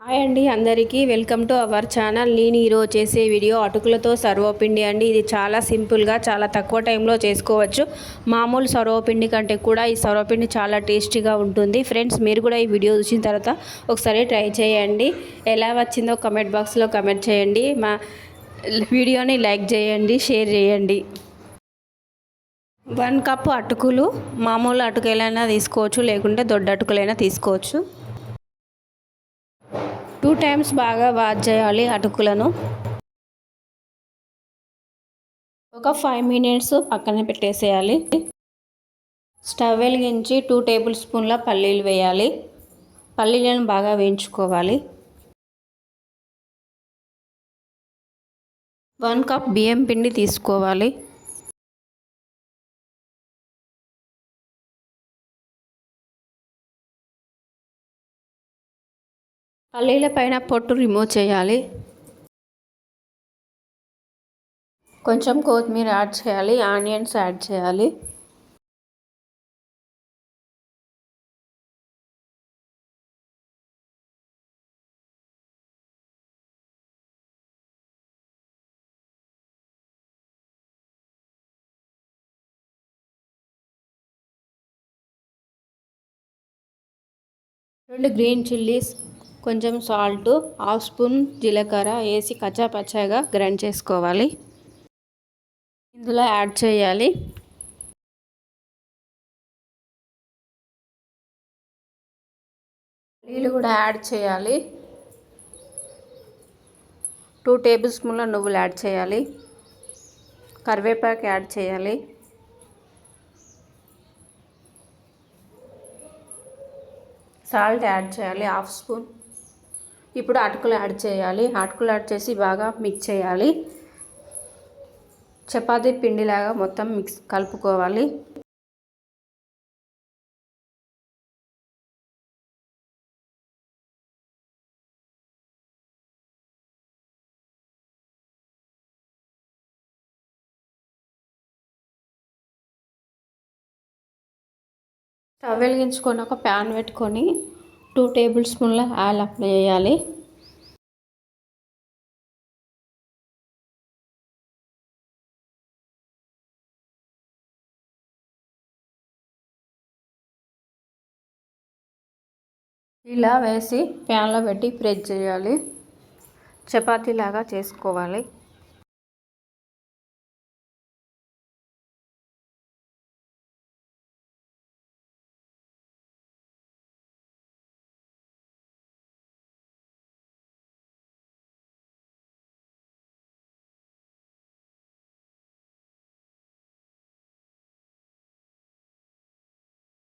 Hi అండి, అందరికీ welcome to our channel. నేను ఈరోజు చేసే వీడియో అటుకులతో సర్వపిండి అండి. ఇది చాలా సింపుల్గా చాలా తక్కువ టైంలో చేసుకోవచ్చు. మామూలు సర్వపిండి కంటే కూడా ఈ సర్వపిండి చాలా టేస్టీగా ఉంటుంది. ఫ్రెండ్స్, మీరు కూడా ఈ వీడియో చూసిన తర్వాత ఒకసారి ట్రై చేయండి. ఎలా వచ్చిందో కమెంట్ బాక్స్లో కమెంట్ చేయండి. మా వీడియోని లైక్ చేయండి, షేర్ చేయండి. 1 కప్ అటుకులు, మామూలు అటుకులైనా తీసుకోవచ్చు, లేకుంటే దొడ్డ అటుకులైనా తీసుకోవచ్చు. 2 టైమ్స్ బాగా వాష్ చేయాలి అటుకులను. ఒక 5 మినిట్స్ పక్కన పెట్టేసేయాలి. స్టవ్ వెలిగించి 2 టేబుల్ స్పూన్ల పల్లీలు వేయాలి. పల్లీలను బాగా వేయించుకోవాలి. 1 కప్ బియ్యం పిండి తీసుకోవాలి. పల్లీల పైన పొట్టు రిమూవ్ చేయాలి. కొంచెం కొత్తిమీర యాడ్ చేయాలి. ఆనియన్స్ యాడ్ చేయాలి. రెండు గ్రీన్ చిల్లీస్, కొంచెం సాల్ట్, హాఫ్ స్పూన్ జీలకర్ర వేసి కచ్చాపచ్చాగా గ్రైండ్ చేసుకోవాలి. ఇందులో యాడ్ చేయాలి. నీళ్ళు కూడా యాడ్ చేయాలి. 2 టేబుల్ స్పూన్ల నువ్వులు యాడ్ చేయాలి. కరివేపాకు యాడ్ చేయాలి. సాల్ట్ యాడ్ చేయాలి, హాఫ్ స్పూన్. ఇప్పుడు అటుకులు యాడ్ చేయాలి. అటుకులు యాడ్ చేసి బాగా మిక్స్ చేయాలి. చపాతీ పిండిలాగా మొత్తం కలుపుకోవాలి. స్టవ్ వెలిగించుకొని ఒక ప్యాన్ పెట్టుకొని 2 టేబుల్ స్పూన్ల ఆయిల్ అప్లై చేయాలి. ఇలా వేసి ప్యాన్లో పెట్టి ప్రెస్ చేయాలి. చపాతీలాగా చేసుకోవాలి.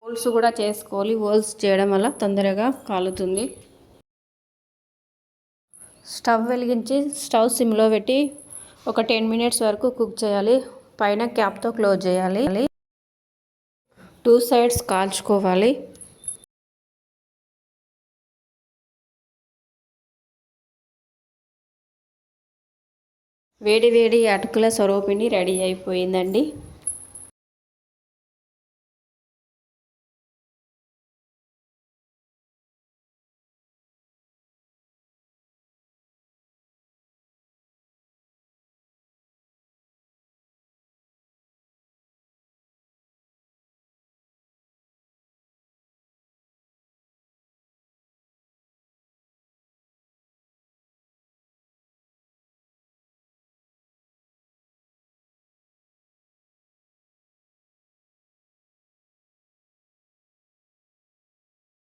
హోల్స్ కూడా చేసుకోవాలి. హోల్స్ చేయడం వల్ల తొందరగా కాలుతుంది. స్టవ్ వెలిగించి స్టవ్ సిమ్లో పెట్టి ఒక 10 మినిట్స్ వరకు కుక్ చేయాలి. పైన క్యాప్తో క్లోజ్ చేయాలి. 2 సైడ్స్ కాల్చుకోవాలి. వేడి వేడి అటుకుల సర్వపిండి రెడీ అయిపోయిందండి.